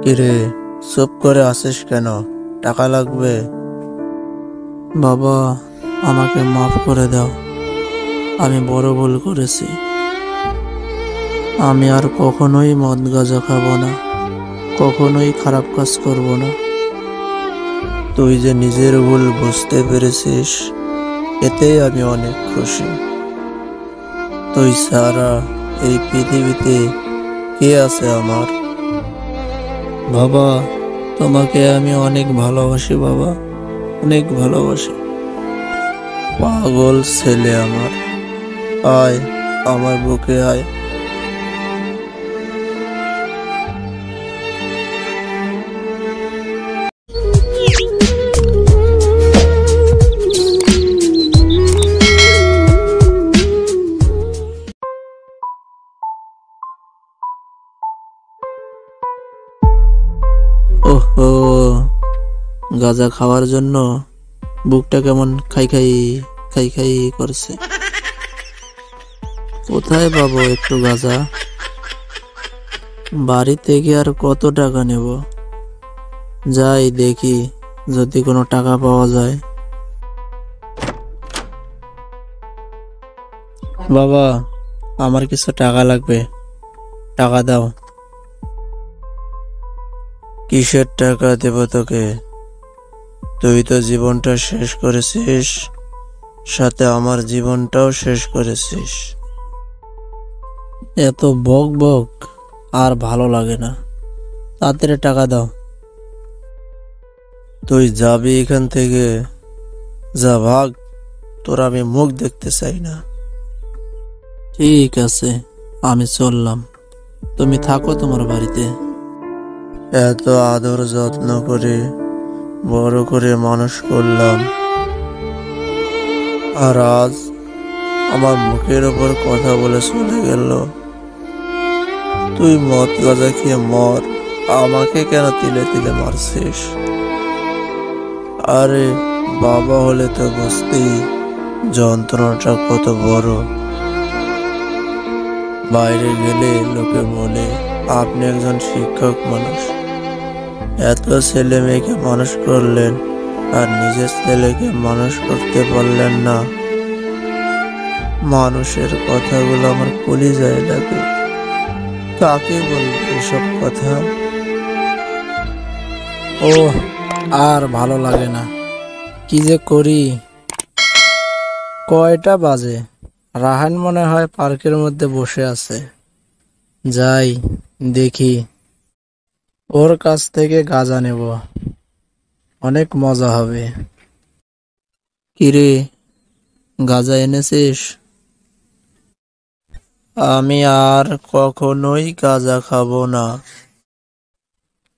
কিরে, চুপ করে আছিস কেন? টাকা লাগবে? বাবা, আমাকে মাফ করে দাও। আমি বড় ভুল করেছি। আমি আর কখনোই মদ গাঁজা খাবো না, কখনোই খারাপ কাজ করব না। তুই যে নিজের ভুল বুঝতে পেরেছিস, এতেই আমি অনেক খুশি। তুই ছাড়া এই পৃথিবীতে কে আছে আমার? বাবা, তোমাকে আমি অনেক ভালোবাসি বাবা, অনেক ভালোবাসি। পাগল ছেলে আমার, আয় আমার বুকে আয়। ওহো, গাঁজা খাওয়ার জন্য বুকটা কেমন খাই খাই খাই খাই করছে। কোথায় পাবো একটু গাঁজা? বাড়ি থেকে আর কত টাকা নেব? যাই দেখি যদি কোনো টাকা পাওয়া যায়। বাবা, আমার কিছু টাকা লাগবে, টাকা দাও। কিসের টাকা দেব তোকে? তুই তো জীবনটা শেষ করেছিস, সাথে আমার জীবনটাও শেষ করেছিস। এত বক বক আর ভালো লাগে না, তাড়াতাড়ি টাকা দাও। তুই যাবি এখান থেকে, যা ভাগ, তোর আমি মুখ দেখতে চাই না। ঠিক আছে, আমি চললাম, তুমি থাকো তোমার বাড়িতে। এত আদর যত্ন করে বড় করে মানুষ করলাম, আর আজ আমার মুখের ওপর কথা বলে চলে গেল। তুই মদ গাঁজা খেয়ে মর, আমাকে কেন তিলে তিলে মারছিস? আরে বাবা হলে তো বুঝতি যন্ত্রণাটা কত বড়। বাইরে গেলে লোকে বলে আপনি একজন শিক্ষক মানুষ, এত ছেলে মেয়েকে মানুষ করলেন আর নিজের ছেলেকে মানুষ করতে পারলেন না। মানুষের কথাগুলো আমার কলিজায় লাগে। কাকে বলবো এসব কথা? ও, আর ভালো লাগে না, কি যে করি। কয়টা বাজে? রাহান মনে হয় পার্কের মধ্যে বসে আছে। যাই দেখি, ওর কাছ থেকে গাঁজা নেব, অনেক মজা হবে। কিরে, গাঁজা এনেছিস? আমি আর কখনোই গাঁজা খাবো না।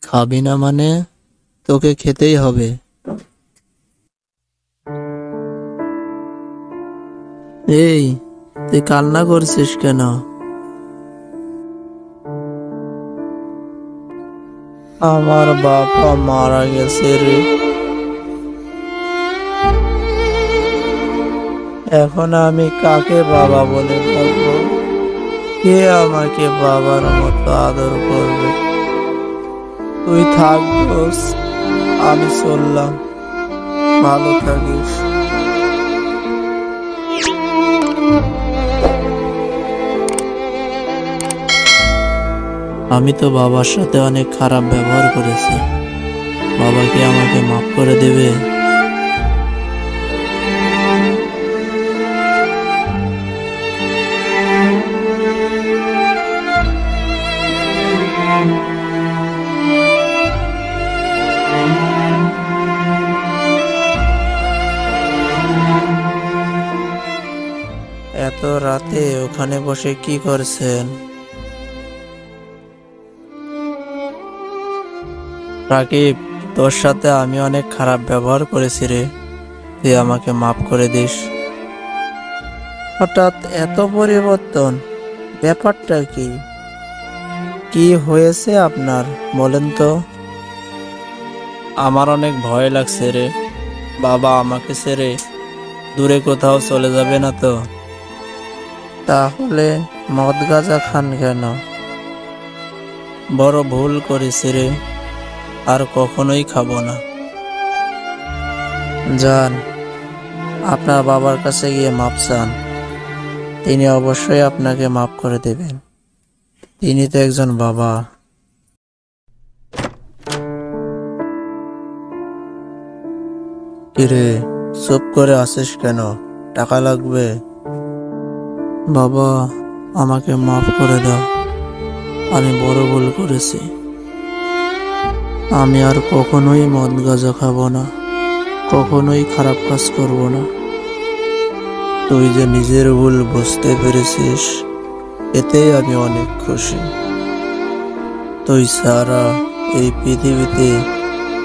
খাবি না মানে? তোকে খেতেই হবে। এই, তুই কান্না করছিস কেন? আমার বাবা মারা গেছে রে, এখন আমি কাকে বাবা বলে ডাকবো? কে আমাকে বাবার মতো আদর করবে? তুই থাক দোস, আমি চললাম, ভালো থাকিস। আমি তো বাবার সাথে অনেক খারাপ ব্যবহার করেছি, বাবা কি আমাকে মাফ করে দেবে? এত রাতে ওখানে বসে কি করছেন? রাকিব, তোর সাথে আমি অনেক খারাপ ব্যবহার করেছি রে, তুই আমাকে মাফ করে দিস। হঠাৎ এত পরিবর্তন, ব্যাপারটা কি? কি হয়েছে আপনার, বলেন তো? আমার অনেক ভয় লাগছে রে, বাবা আমাকে ছেড়ে দূরে কোথাও চলে যাবে না তো? তাহলে মদ গাঁজা খান কেন? বড় ভুল করেছি রে, আর কখনোই খাবো না। যান, আপনার বাবার কাছে গিয়ে মাপ চান। তিনি অবশ্যই আপনাকে মাফ করে দেবেন। তিনি তো একজন বাবা। কিরে, চুপ করে আছিস কেন? টাকা লাগবে? বাবা, আমাকে মাফ করে দাও। আমি বড় ভুল করেছি। আমি আর কখনোই মদ গাঁজা খাবো না, কখনোই খারাপ কাজ করব না। তুই যে নিজের ভুল বুঝতে পেরেছিস, এতেই আমি অনেক খুশি। তুই ছাড়া এই পৃথিবীতে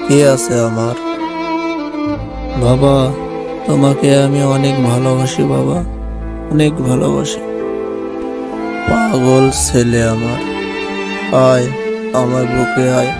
কে আছে আমার? বাবা, তোমাকে আমি অনেক ভালোবাসি বাবা, অনেক ভালোবাসি। পাগল ছেলে আমার, আয় আমার বুকে আয়।